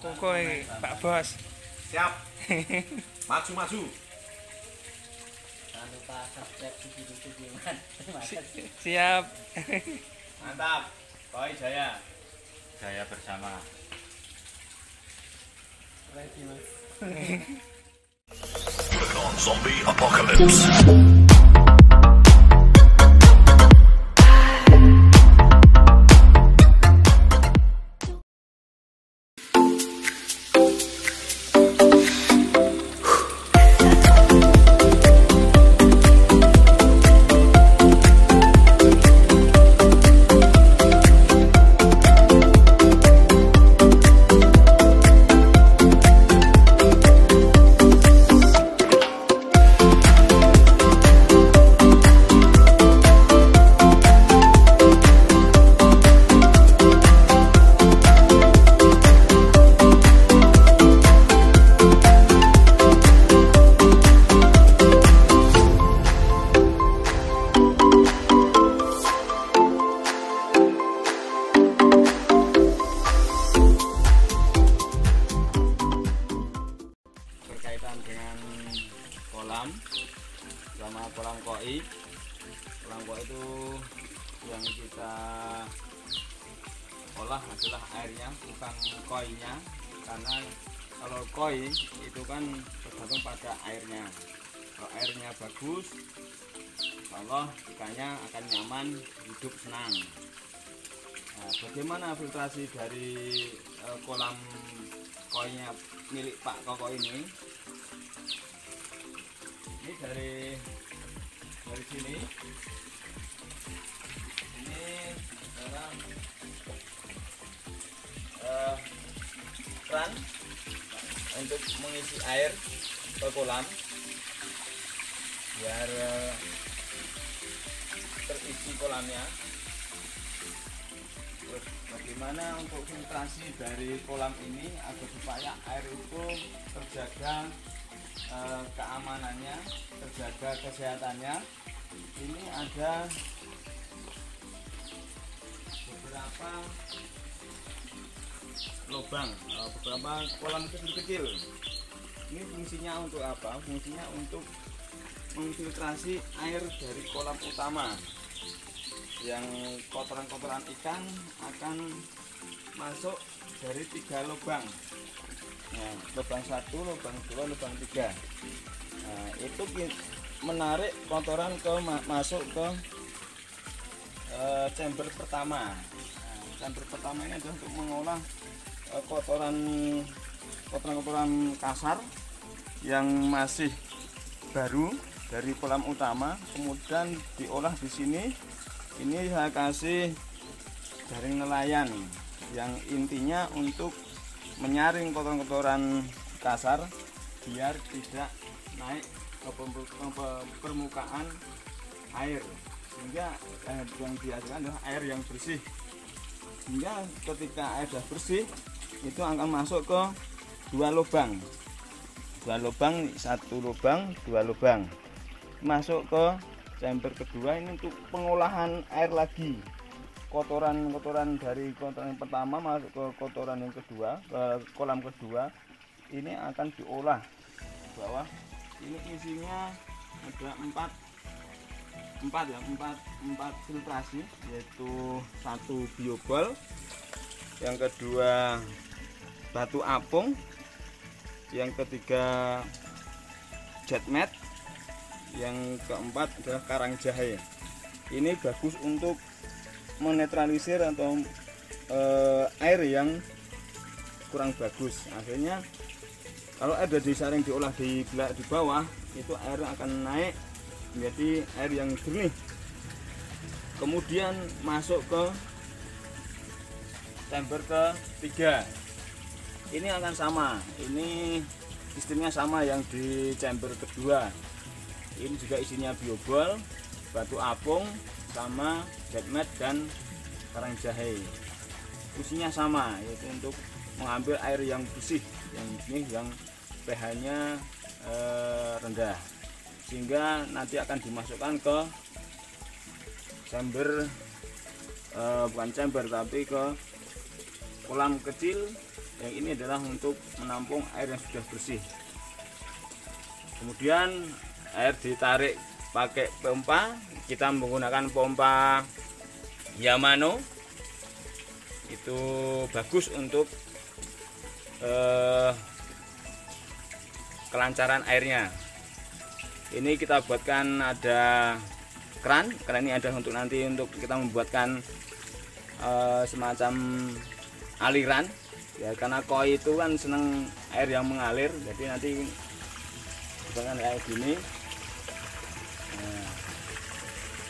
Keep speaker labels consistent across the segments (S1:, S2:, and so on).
S1: Pokoknya Pak Bos.
S2: Siap. Maju.
S3: Jangan lupa subscribe video-video
S1: Siap.
S2: Mantap. Koi Jaya. Jaya bersama.
S3: Ready mas.
S4: Zombie apocalypse.
S2: Berkaitan dengan kolam, sama kolam koi. Kolam koi itu yang kita olah adalah airnya, bukan koinya. Karena kalau koi itu kan tergantung pada airnya. Kalau airnya bagus, Allah ikannya akan nyaman, hidup senang. Nah, bagaimana filtrasi dari kolam koinya milik Pak Koko ini? Ini dari sini. Ini adalah keran untuk mengisi air ke kolam biar terisi kolamnya. Terus bagaimana untuk filtrasi dari kolam ini agar supaya air itu terjaga keamanannya, terjaga kesehatannya. Ini ada beberapa lubang, beberapa kolam kecil-kecil. Ini fungsinya untuk apa? Fungsinya untuk memfiltrasi air dari kolam utama. Yang kotoran-kotoran ikan akan masuk dari 3 lubang. Nah, lubang 1, lubang 2, lubang 3. Nah, itu menarik kotoran masuk ke chamber pertama. Nah, chamber pertama ini adalah untuk mengolah kotoran kasar yang masih baru dari kolam utama, kemudian diolah di sini. Ini saya kasih jaring nelayan yang intinya untuk menyaring kotoran-kotoran kasar biar tidak naik ke permukaan air, sehingga yang dihasilkan adalah air yang bersih. Sehingga ketika air sudah bersih itu akan masuk ke 2 lubang, 1 lubang, 2 lubang, masuk ke chamber kedua. Ini untuk pengolahan air lagi. Kotoran dari kotoran yang pertama masuk ke kotoran yang kedua, ke kolam kedua. Ini akan diolah bawah. Ini isinya ada 4 filtrasi, yaitu 1 biobol, yang kedua batu apung, yang ketiga jetmet, yang keempat adalah karang jahe. Ini bagus untuk menetralisir atau air yang kurang bagus. Akhirnya kalau air dari disaring diolah di bawah, itu air akan naik menjadi air yang jernih. Kemudian masuk ke chamber ketiga. Ini akan sama. Ini sistemnya sama yang di chamber kedua. Ini juga isinya biobol, batu apung, sama jetmet dan karang jahe. Fungsinya sama, yaitu untuk mengambil air yang bersih, yang pH-nya rendah, sehingga nanti akan dimasukkan ke chamber, bukan chamber tapi ke kolam kecil Yang ini adalah untuk menampung air yang sudah bersih. Kemudian air ditarik pakai pompa. Kita menggunakan pompa Yamano. Itu bagus untuk kelancaran airnya. Ini kita buatkan ada keran ini ada untuk nanti untuk kita membuatkan semacam aliran ya, karena koi itu kan senang air yang mengalir, jadi nanti buatkan kayak gini. Nah,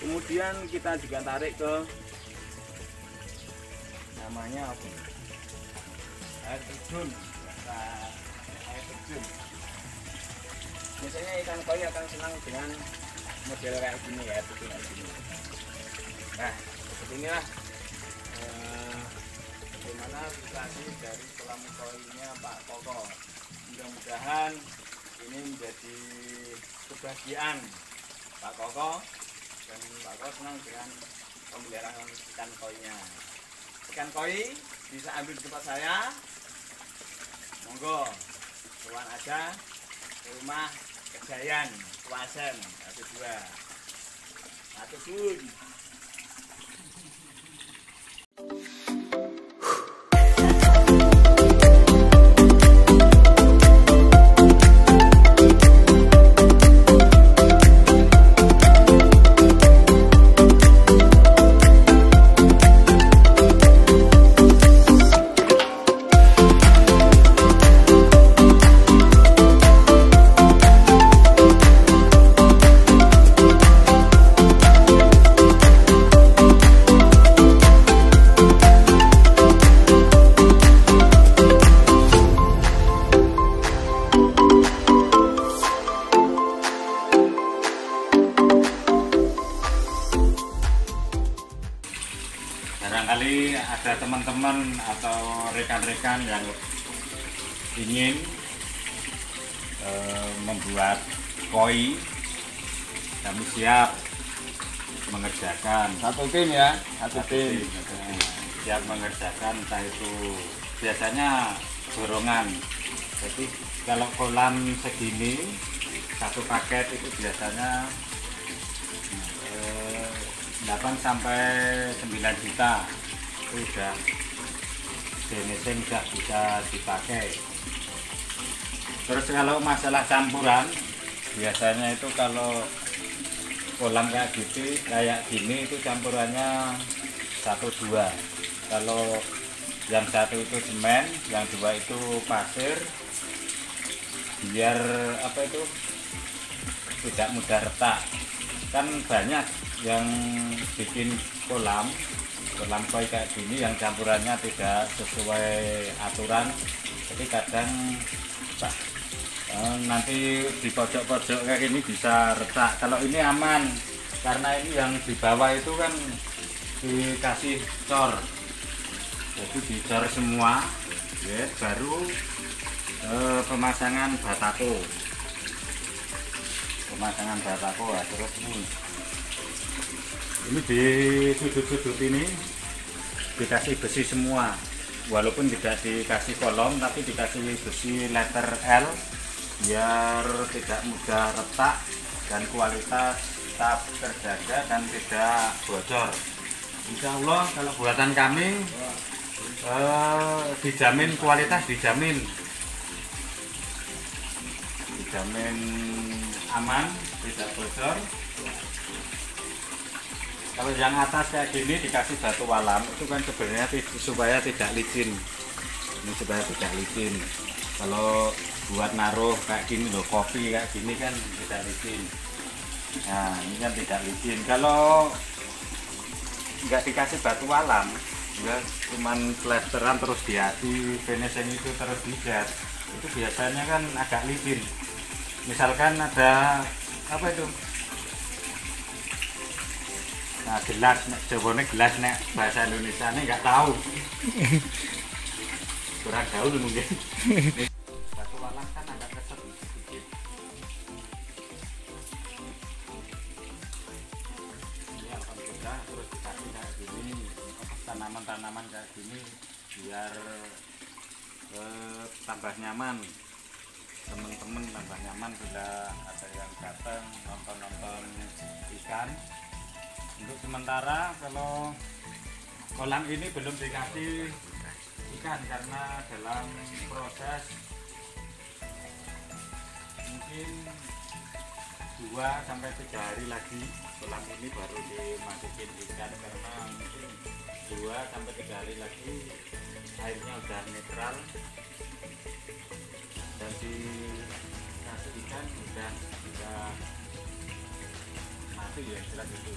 S2: kemudian kita juga tarik ke namanya apa? Air terjun. Air terjun. Biasanya ikan koi akan senang dengan model kayak gini ya, terjun kayak gini. Nah, seperti inilah bagaimana aplikasi dari kolam koinya Pak Koko. Mudah-mudahan ini menjadi kebahagiaan Pak Koko dan Pak Koko senang dengan pemeliharaan ikan koinya. Ikan koi bisa ambil di tempat saya, monggo tuan aja ke rumah Kejayaan Klasen 12 Atupun.
S5: Barangkali ada teman-teman atau rekan-rekan yang ingin membuat koi, kami siap mengerjakan.
S2: Satu tim ya, satu tim.
S5: Siap mengerjakan, entah itu biasanya dorongan. Jadi kalau kolam segini satu paket itu biasanya 8 sampai 9 juta itu udah finishing, udah bisa dipakai. Terus kalau masalah campuran, biasanya itu kalau kolam kayak gitu, kayak gini itu campurannya 1-2. Kalau yang satu itu semen, yang dua itu pasir, biar apa itu tidak mudah retak. Kan banyak yang bikin kolam koi kayak gini yang campurannya tidak sesuai aturan, jadi kadang nanti di pojok-pojok kayak gini bisa retak. Kalau ini aman karena ini yang di bawah itu kan dikasih cor, jadi dicor semua ya, baru pemasangan batako ya. Terus ini di sudut-sudut ini dikasih besi semua, walaupun tidak dikasih kolom tapi dikasih besi letter L biar tidak mudah retak dan kualitas tetap terjaga dan tidak bocor. Insya Allah kalau buatan kami dijamin kualitas, dijamin aman, tidak bocor. Kalau yang atas kayak gini dikasih batu alam itu kan sebenarnya supaya tidak licin. Ini supaya tidak licin. Kalau buat naruh kayak gini loh, kopi kayak gini kan tidak licin. Nah ini kan tidak licin. Kalau nggak dikasih batu alam, ya cuman plesteran terus diasi finishing itu terus dicat, itu biasanya kan agak licin. Misalkan ada apa itu? Nah, gelas, jawabannya gelas, nek bahasa Indonesia ini nggak tahu. Kurang jauh mungkin. Batu alam kan agak keset sedikit. Ini alhamdulillah terus dikasih kayak gini, tanaman-tanaman kayak gini biar tambah nyaman, teman-teman tambah nyaman bila ada yang datang nonton ikan. Untuk sementara kalau kolam ini belum dikasih ikan karena dalam proses mungkin 2-3 hari lagi kolam ini baru dimasukin ikan, karena mungkin 2-3 hari lagi airnya udah netral dan dikasih ikan udah mati ya, istilah gitu.